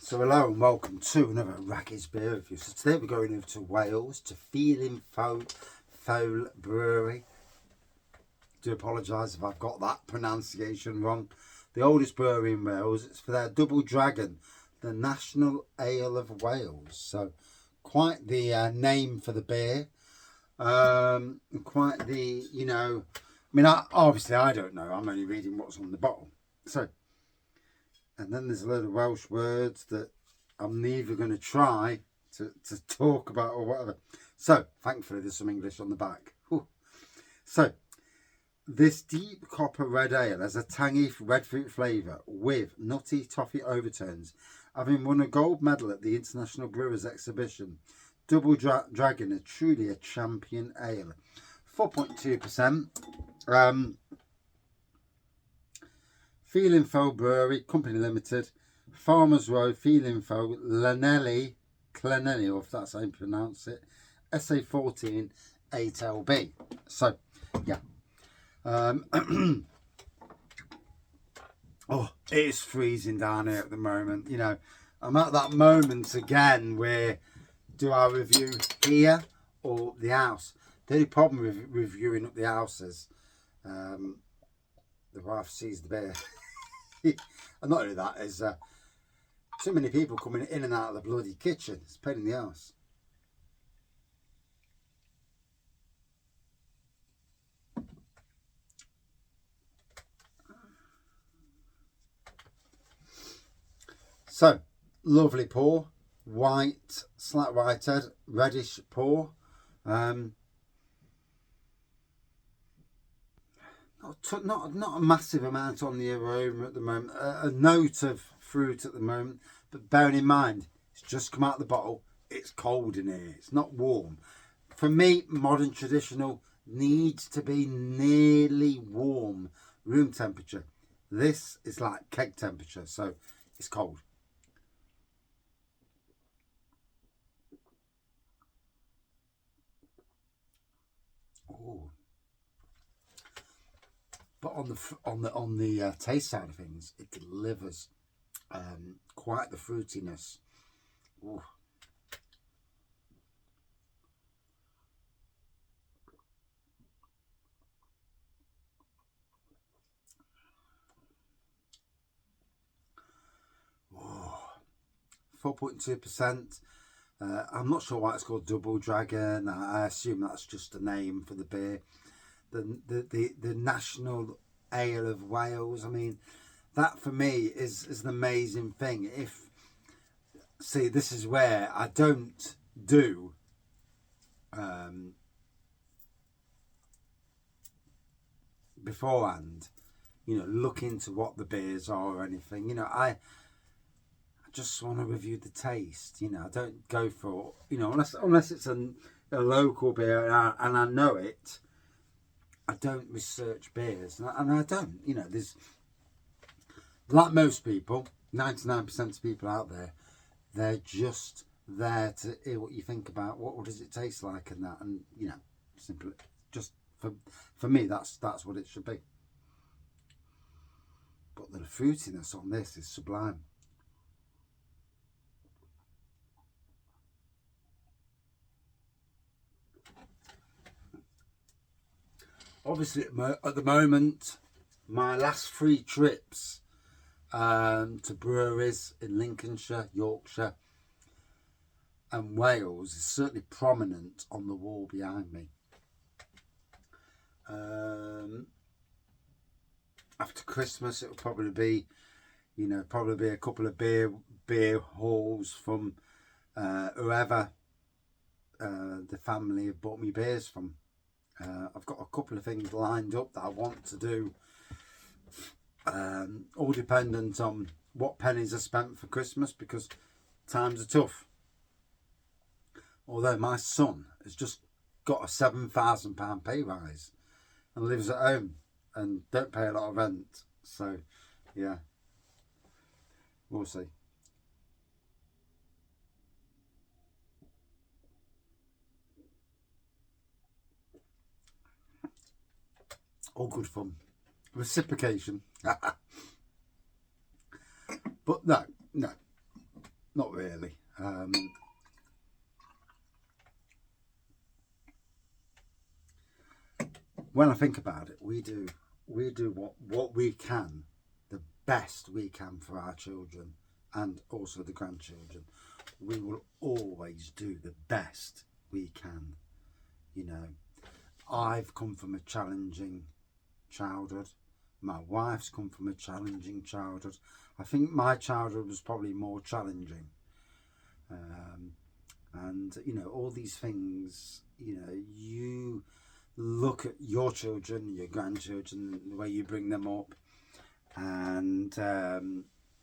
So hello and welcome to another Raggy's Beer Review. So today we're going over to Wales, to Felinfoel Brewery. Do apologise if I've got that pronunciation wrong. The oldest brewery in Wales. It's for their Double Dragon, the National Ale of Wales. So quite the name for the beer. Quite the, obviously I don't know. I'm only reading what's on the bottle. So, and then there's a load of Welsh words that I'm neither going to try to talk about or whatever. So, thankfully, there's some English on the back. Whew. So, this deep copper red ale has a tangy red fruit flavour with nutty toffee overtones. Having won a gold medal at the International Brewers Exhibition, Double Dragon is truly a champion ale. 4.2%. Felinfoel Brewery Company Limited, Farmers Road, Felinfoel, Llanelli, or if that's how you pronounce it, SA14 8LB. So, yeah. Oh, it is freezing down here at the moment. You know, I'm at that moment again where do I review here or the house? The only problem with reviewing up the house is the wife sees the beer. And not only that, is too many people coming in and out of the bloody kitchen. It's a pain in the arse. So, lovely pour. White, slight whitehead, reddish pour. Not a massive amount on the aroma at the moment. A note of fruit at the moment, but bearing in mind it's just come out of the bottle. It's cold in here. It's not warm. For me, modern traditional needs to be nearly warm, room temperature. This is like keg temperature, so it's cold. Ooh. But on the taste side of things, it delivers quite the fruitiness. Ooh. Ooh. 4.2%. I'm not sure why it's called Double Dragon. I assume that's just a name for the beer. The National Ale of Wales. I mean, that for me is an amazing thing. See, this is where I don't do beforehand, look into what the beers are or anything. I just want to review the taste. I don't go for, unless it's a local beer and I know it. I don't research beers, and I don't. There's, like most people, 99% of people out there, they're just there to hear what you think about what does it taste like and that, and simply just for me that's what it should be. But the fruitiness on this is sublime. Obviously, at the moment, my last 3 trips to breweries in Lincolnshire, Yorkshire and Wales is certainly prominent on the wall behind me. After Christmas, it'll probably be, a couple of beer hauls from whoever the family have bought me beers from. I've got a couple of things lined up that I want to do, all dependent on what pennies are spent for Christmas, because times are tough. Although my son has just got a £7,000 pay rise and lives at home and don't pay a lot of rent, so yeah, we'll see. All good fun. Reciprocation. But no. not really. When I think about it, we do what we can, the best we can for our children and also the grandchildren. We will always do the best we can. You know, I've come from a challenging childhood. My wife's come from a challenging childhood. I think my childhood was probably more challenging. And, you know, all these things, you know, you look at your children, your grandchildren, the way you bring them up. And,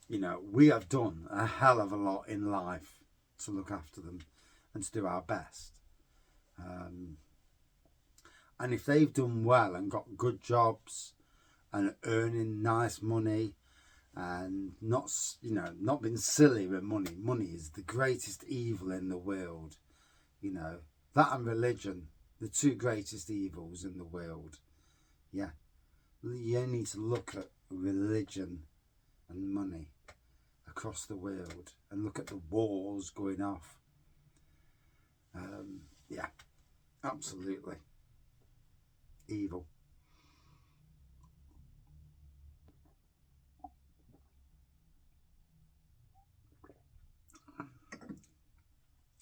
you know, we have done a hell of a lot in life to look after them and to do our best. And if they've done well and got good jobs and earning nice money and not, you know, not been silly with money. Money is the greatest evil in the world. You know, that and religion, the two greatest evils in the world. Yeah. You need to look at religion and money across the world and look at the wars going off. Yeah, absolutely. Evil.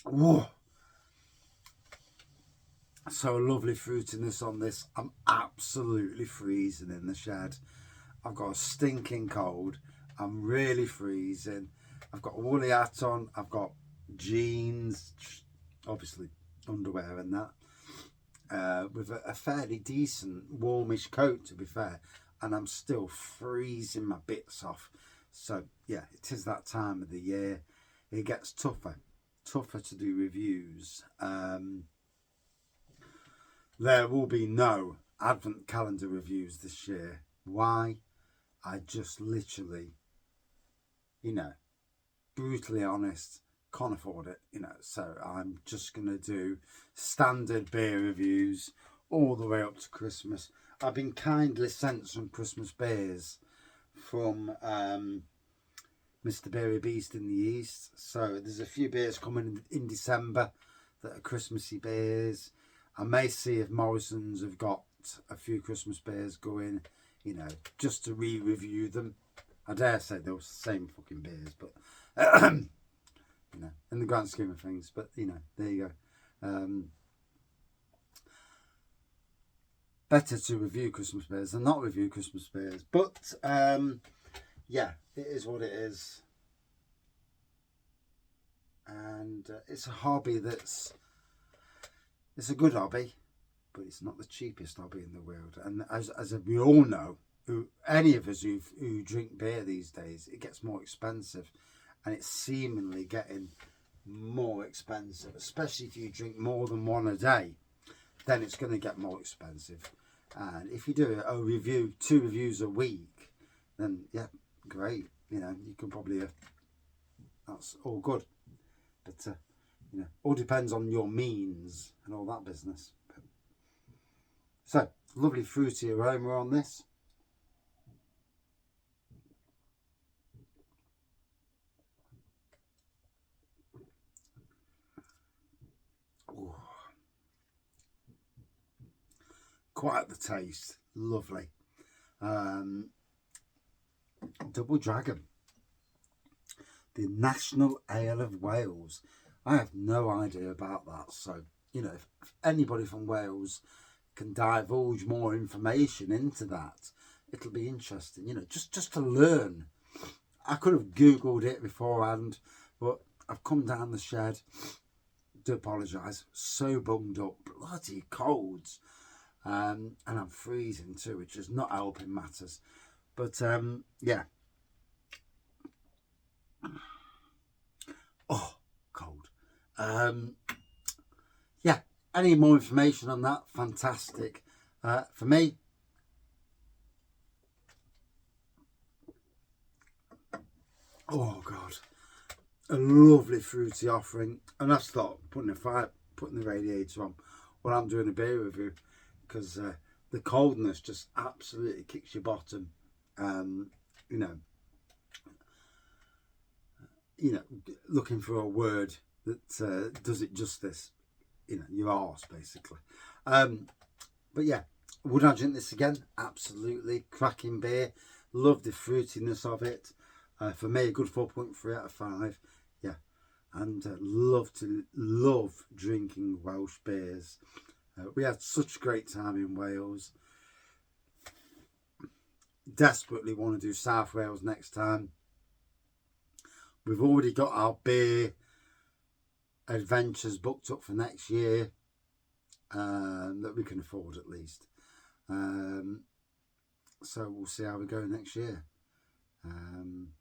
Whoa. So lovely fruitiness on this. I'm absolutely freezing in the shed. I've got a stinking cold. I'm really freezing. I've got a woolly hat on. I've got jeans, obviously underwear and that, with a fairly decent warmish coat, to be fair. And I'm still freezing my bits off. So yeah, it is that time of the year. It gets tougher to do reviews. There will be no advent calendar reviews this year. Why? I just literally, you know, brutally honest, can't afford it, you know. So I'm just going to do standard beer reviews all the way up to Christmas. I've been kindly sent some Christmas beers from Mr. Beery Beast in the East. So there's a few beers coming in December that are Christmassy beers. I may see if Morrison's have got a few Christmas beers going, you know, just to re-review them. I dare say they're the same fucking beers, but, you know, in the grand scheme of things. But, you know, there you go. Better to review Christmas beers than not review Christmas beers. But, yeah, it is what it is. And it's a hobby that's... It's a good hobby, but it's not the cheapest hobby in the world. And as we all know, any of us who drink beer these days, it gets more expensive. And it's seemingly getting more expensive, especially if you drink more than one a day, then it's going to get more expensive. And if you do a review, 2 reviews a week, then yeah, great. You know, you can probably, that's all good. But, you know, all depends on your means and all that business. So, lovely fruity aroma on this. Ooh. Quite the taste. Lovely. Double Dragon. The National Ale of Wales. I have no idea about that. So, you know, if anybody from Wales can divulge more information into that, it'll be interesting, you know, just to learn. I could have Googled it beforehand, but I've come down the shed. Do apologise. So bunged up. Bloody colds. And I'm freezing too, which is not helping matters. But, yeah. Oh, cold. Yeah, any more information on that? Fantastic. For me, oh God, a lovely fruity offering. And I start putting the radiator on while I'm doing a beer review, because the coldness just absolutely kicks your bottom. You know, you know, looking for a word that does it justice. You know, your arse, basically. But yeah, would I drink this again? Absolutely. Cracking beer. Love the fruitiness of it. For me, a good 4.3 out of 5. Yeah. And love drinking Welsh beers. We had such a great time in Wales. Desperately want to do South Wales next time. We've already got our beer adventures booked up for next year, that we can afford at least. So we'll see how we go next year. I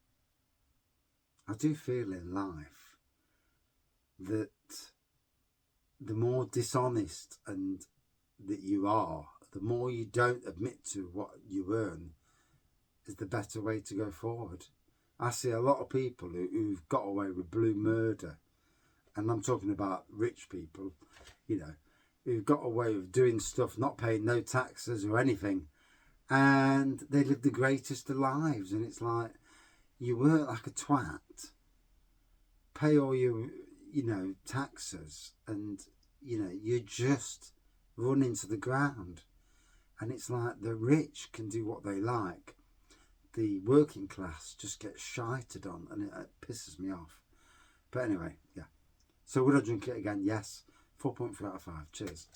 do feel in life that the more dishonest and that you are, the more you don't admit to what you earn, is the better way to go forward. I see a lot of people who've got away with blue murder, and I'm talking about rich people, you know, who've got away with doing stuff, not paying no taxes or anything, and they live the greatest of lives. And it's like, you work like a twat, pay all your, you know, taxes, and, you know, you just run into the ground. And it's like the rich can do what they like. The working class just gets shited on, and it pisses me off. But anyway, yeah. So would I drink it again? Yes. 4.4 out of 5. Cheers.